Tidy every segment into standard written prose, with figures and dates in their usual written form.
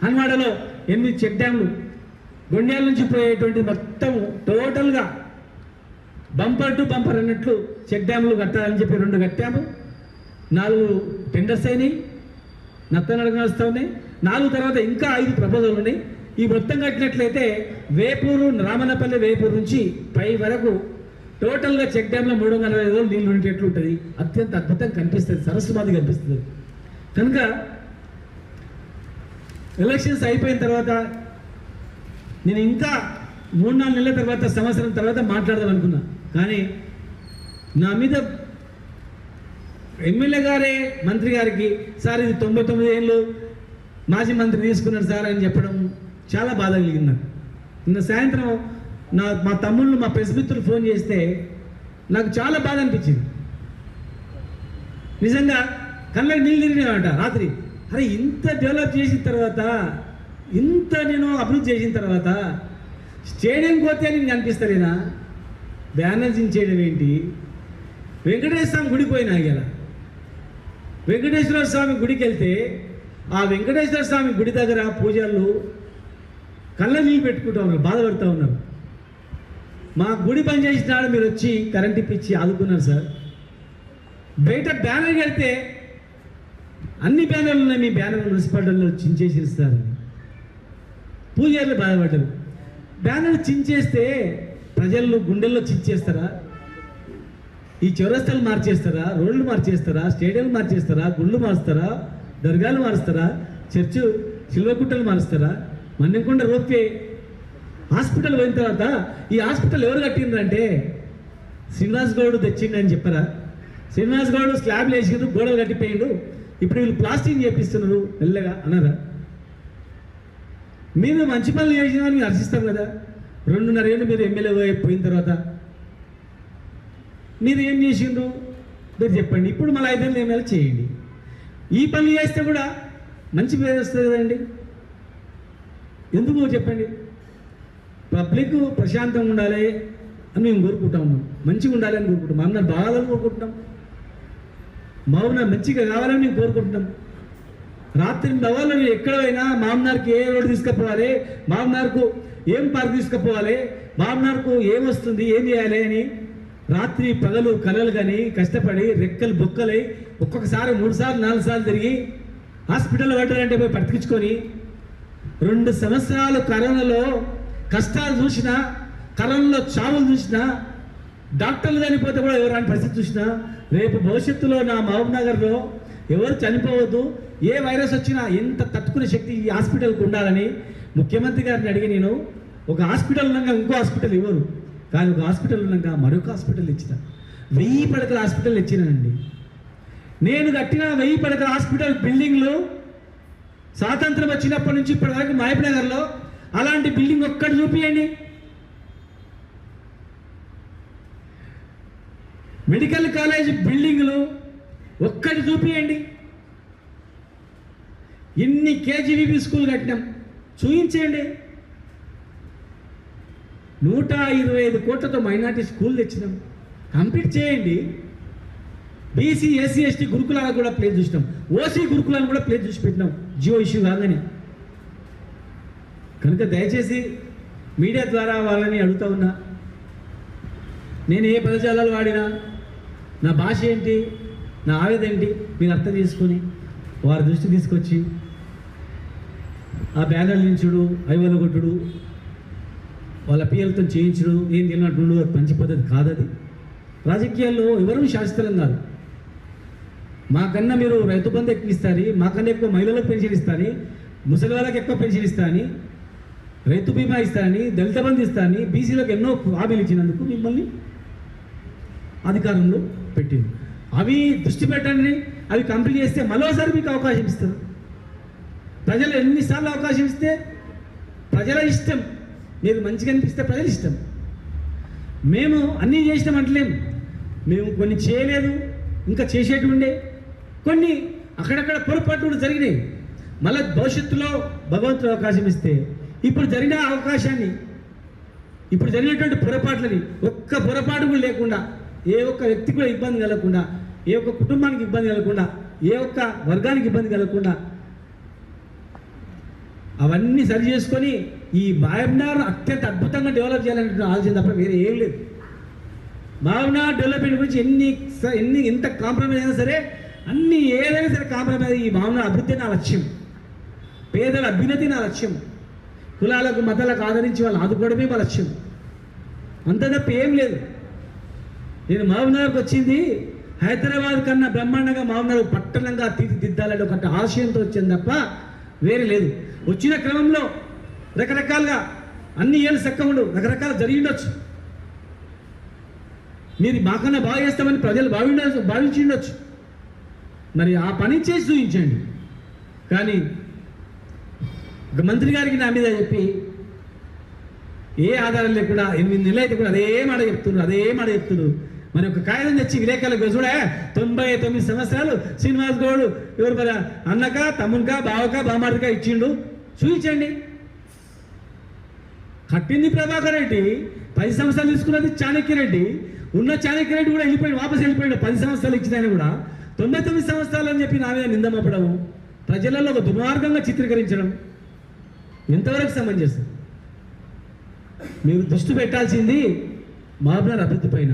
హన్వాడలో 8 check డ్యామ్లు, గొండ్యాల నుంచి పోయేటువంటి మొత్తం టోటల్గా బంపర్ టు బంపర్ అన్నట్లు చెక్ డ్యామ్లు కట్టాలని చెప్పి 2 కట్టాము. 4 టెండర్స్ అయినాయి, నత్తనడక నడుస్తూ ఉన్నాయి. 4 తర్వాత ఇంకా 5 ప్రపోజల్ ఉన్నాయి. ఈ మొత్తం కట్టినట్లయితే వేపూరు, రామన్నపల్లి వేపూరు నుంచి పై వరకు టోటల్గా చెక్ డ్యామ్లో 340 రోజులు నీళ్ళు ఉండేట్లు ఉంటుంది. అత్యంత అద్భుతంగా కనిపిస్తుంది, సరస్సు మాది కనిపిస్తుంది. కనుక ఎలక్షన్స్ అయిపోయిన తర్వాత నేను ఇంకా 3-4 నెలల తర్వాత, సంవత్సరం తర్వాత మాట్లాడదాం అనుకున్నా. కానీ నా మీద ఎమ్మెల్యే గారే మంత్రి గారికి సార్ ఇది 99 ఏళ్ళు మాజీ మంత్రి తీసుకున్నాడు సార్ అని చెప్పడం చాలా బాధ కలిగింది నాకు. నిన్న సాయంత్రం మా తమ్ముళ్ళు, మా ప్రెస్ మిత్రులు ఫోన్ చేస్తే నాకు చాలా బాధ అనిపించింది. నిజంగా కళ్ళకి నీళ్ళు తిరిగినామంట రాత్రి. అరే ఇంత డెవలప్ చేసిన తర్వాత, ఇంత నేను అభివృద్ధి చేసిన తర్వాత స్టేడియంకి పోతే నేను కనిపిస్తలేనా? బ్యానర్ దించేయడం ఏంటి? వెంకటేశ్వర స్వామి గుడికి పోయినా ఇలా వెంకటేశ్వర స్వామి గుడికి వెళ్తే ఆ వెంకటేశ్వర స్వామి గుడి దగ్గర పూజలు కళ్ళ నీళ్ళు పెట్టుకుంటూ ఉన్నారు, బాధపడుతూ ఉన్నారు. మా గుడి పని చేసినాడు మీరు వచ్చి కరెంట్ ఇప్పించి ఆదుకున్నారు సార్. బయట బ్యానర్కి వెళ్తే అన్ని బ్యానర్లు ఉన్నాయి, మీ బ్యానర్ మున్సిపాలిటీలో చించేసి ఇస్తారు. పూజారులు బాధపడ్డారు. బ్యానర్ చించేస్తే ప్రజలు గుండెల్లో చించేస్తారా? ఈ చౌరస్తాలు మార్చేస్తారా? రోడ్లు మార్చేస్తారా? స్టేడియంలు మార్చేస్తారా? గుళ్ళు మారుస్తారా? దర్గాలు మారుస్తారా? చర్చు శిల్వకుట్టలు మారుస్తారా? మన్నెంకొండ రోపే హాస్పిటల్ పోయిన తర్వాత ఈ హాస్పిటల్ ఎవరు కట్టిందంటే శ్రీనివాస్ గౌడ్ తెచ్చిండని చెప్పారా? శ్రీనివాస్ గౌడ్ స్లాబ్లు వేసిండు, గోడలు కట్టిపోయిండు, ఇప్పుడు వీళ్ళు ప్లాస్టింగ్ చేపిస్తున్నారు మెల్లగా అన్నారా? మీరు మంచి పనులు చేసిన మీరు హర్షిస్తాం కదా. 2.5 ఏళ్ళు మీరు ఎమ్మెల్యే పోయిన తర్వాత మీరు ఏం చేసిండ్రు మీరు చెప్పండి. ఇప్పుడు మళ్ళీ 5 ఏళ్ళు ఎమ్మెల్యే చేయండి. ఈ పనులు చేస్తే కూడా మంచి పేరు వస్తుంది కదండి. ఎందుకు చెప్పండి? పబ్లిక్ ప్రశాంతంగా ఉండాలి అని మేము కోరుకుంటా ఉన్నాం, మంచిగా ఉండాలి అని కోరుకుంటాం, మామూలు బాగాలని కోరుకుంటున్నాం, మామూలు మంచిగా కావాలని మేము కోరుకుంటున్నాం. రాత్రి నవ్వాలని ఎక్కడ పోయినా మామనార్కి ఏ రోడ్డు తీసుకుపోవాలి, మామనార్కు ఏం పార్క్ తీసుకుపోవాలి, మామనార్కు ఏం వస్తుంది, ఏం చేయాలి అని రాత్రి పగలు కలలు కానీ కష్టపడి రెక్కలు బొక్కలై ఒక్కొక్కసారి 3 సార్లు 4 సార్లు తిరిగి హాస్పిటల్లో పడ్డారంటే పోయి పట్టుకించుకొని 2 సంవత్సరాలు కరోనాలో కష్టాలు చూసినా, కరోనాలో చావులు చూసినా, డాక్టర్లు చనిపోతే కూడా ఎవరైనా పరిస్థితి చూసినా, రేపు భవిష్యత్తులో నా మహబూబ్ నగర్లో ఎవరు చనిపోవద్దు, ఏ వైరస్ వచ్చినా ఎంత తట్టుకునే శక్తి ఈ హాస్పిటల్కి ఉండాలని ముఖ్యమంత్రి గారిని అడిగి నేను ఒక హాస్పిటల్ ఉన్నాక ఇంకో హాస్పిటల్ ఇవ్వరు, కానీ ఒక హాస్పిటల్ ఉన్నాక మరొక హాస్పిటల్ ఇచ్చిన 1000 పడకల హాస్పిటల్ ఇచ్చినానండి. నేను కట్టిన 1000 పడకల హాస్పిటల్ బిల్డింగ్లు స్వాతంత్రం వచ్చినప్పటి నుంచి ఇప్పటివరకు మహబూబ్ నగర్లో అలాంటి బిల్డింగ్ ఒక్కటి చూపియండి. మెడికల్ కాలేజ్ బిల్డింగ్లు ఒక్కటి చూపియండి. ఇన్ని కేజీవీబీ స్కూల్ కట్టినాం, చూపించేయండి. 125 కోట్లతో మైనార్టీ స్కూల్ తెచ్చినాం, కంప్లీట్ చేయండి. బీసీ ఎస్సీ ఎస్టీ గురుకులాలకు కూడా ప్లేస్ చూసినాం, ఓసీ గురుకులాలను కూడా ప్లేస్ చూసి పెట్టినాం జియో ఇష్యూ కాగానే. కనుక దయచేసి మీడియా ద్వారా వాళ్ళని అడుగుతా ఉన్నా, నేను ఏ పదజాలాలు వాడినా, నా భాష ఏంటి, నా ఆవేదన ఏంటి మీరు అర్థం చేసుకొని వారి దృష్టి తీసుకొచ్చి ఆ బ్యానర్లు నించుడు, ఐవల కొట్టుడు, వాళ్ళ పిల్లలతో చేయించడు, ఏం తిన్నట్టు అది మంచి పద్ధతి కాదది. రాజకీయాల్లో ఎవరు శాశ్వతం కాదు. మాకన్నా మీరు రైతు బంధు ఎక్కువ ఇస్తారని, మాకన్నా ఎక్కువ మహిళలకు పెన్షన్ ఇస్తారని, ముసలి వాళ్ళకి ఎక్కువ పెన్షన్ ఇస్తారని, రైతు బీమా ఇస్తారని, దళిత బంధు ఇస్తారని, బీసీలకు ఎన్నో హామీలు ఇచ్చినందుకు మిమ్మల్ని అధికారంలో పెట్టింది. అవి దృష్టి పెట్టండి, అవి కంప్లీట్ చేస్తే మరోసారి మీకు అవకాశం ఇస్తారు. ప్రజలు ఎన్నిసార్లు అవకాశం ఇస్తే ప్రజల ఇష్టం, మీరు మంచిగా అనిపిస్తే ప్రజల ఇష్టం. మేము అన్నీ చేసినాం అంటలేము, మేము కొన్ని చేయలేదు, ఇంకా చేసేటి ఉండే, కొన్ని అక్కడక్కడ పొరపాట్లు జరిగినాయి. మళ్ళీ భవిష్యత్తులో భగవంతుడు అవకాశం ఇస్తే ఇప్పుడు జరిగిన అవకాశాన్ని, ఇప్పుడు జరిగినటువంటి పొరపాట్లని ఒక్క పొరపాటు కూడా లేకుండా, ఏ ఒక్క వ్యక్తి కూడా ఇబ్బంది కలగకుండా, ఏ ఒక్క కుటుంబానికి ఇబ్బంది కలగకుండా, ఏ ఒక్క వర్గానికి ఇబ్బంది కలగకుండా అవన్నీ సరి చేసుకొని ఈ మామ్నార్ అత్యంత అద్భుతంగా డెవలప్ చేయాలనే ఆలోచన తప్ప వేరే ఏం లేదు. మామ్నార్ డెవలప్మెంట్ గురించి ఎన్ని ఎంత కాంప్రమైజ్ అయినా సరే, అన్ని ఏదైనా సరే కాంప్రమైజ్, ఈ మామ్నార్ అభివృద్ధి నా లక్ష్యం, పేదల అభ్యున్నతి నా లక్ష్యం, కులాలకు మతాలకు ఆదరించి వాళ్ళు ఆదుకోవడమే మా లక్ష్యం, అంత తప్ప ఏం లేదు. నేను మామ్నార్కి వచ్చింది హైదరాబాద్ కన్నా బ్రహ్మాండంగా మామ్నార్ పట్టణంగా తీర్చిదిద్దాలని ఒక ఆశయంతో వచ్చింది తప్ప వేరే లేదు. వచ్చిన క్రమంలో రకరకాలుగా అన్ని ఏళ్ళు చక్కగా రకరకాలు జరిగి ఉండొచ్చు, మీరు మాకన్నా బాగా చేస్తామని ప్రజలు భావించి ఉండొచ్చు, మరి ఆ పని చేసి చూపించండి. కానీ ఒక మంత్రి గారికి నా మీద చెప్పి ఏ ఆధారం లేకుండా 8 నెలలు అయితే కూడా అదే మాట చెప్తున్నారు. మరి ఒక కాగితం తెచ్చి విలేకరులకు చూడే 99 సంవత్సరాలు శ్రీనివాస్ గౌడ్ ఎవరు మరి అన్నక తమ్మునికా బావకా బామారికా ఇచ్చిండు, చూపించండి. కట్టింది ప్రభాకర్ రెడ్డి, 10 సంవత్సరాలు తీసుకున్నది చాణక్యరెడ్డి, ఉన్న చాణక్యరెడ్డి కూడా వాపస్ వెళ్ళిపోయాడు. 10 సంవత్సరాలు ఇచ్చిన ఆయన కూడా 99 సంవత్సరాలు అని చెప్పి నా మీద నిందమప్పడం, ప్రజలలో ఒక దుర్మార్గంగా చిత్రీకరించడం ఎంతవరకు సమంజసం? మీరు దృష్టి పెట్టాల్సింది మామ్నార్ అభివృద్ధి పైన,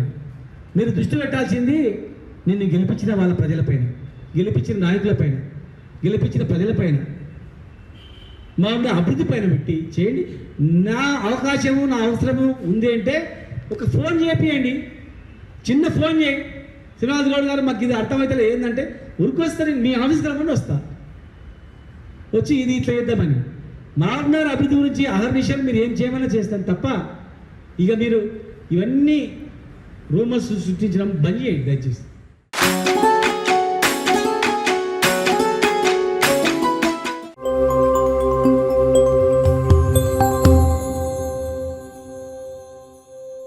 మీరు దృష్టి పెట్టాల్సింది నిన్ను గెలిపించిన వాళ్ళ ప్రజలపైన, గెలిపించిన నాయకులపైన, గెలిపించిన ప్రజలపైన, మామ్నార్ అభివృద్ధి పైన పెట్టి చేయండి. నా అవకాశము నా అవసరము ఉంది అంటే ఒక ఫోన్ చేయండి, చిన్న ఫోన్ చేయి. శ్రీనివాస్ గౌడ్ గారు మాకు ఇది అర్థమవుతుంది ఏంటంటే ఉరికొస్తారు, మీ ఆఫీస్కి రమ్మని వస్తా, వచ్చి ఇది ఇట్లా చేద్దామని. మామ్నార్ అభివృద్ధి గురించి అహర్నిశలు మీరు ఏం చేయమన్నా చేస్తాను తప్ప ఇక మీరు ఇవన్నీ రూమర్స్ సృష్టించడం బంద్ చేయండి దయచేసి.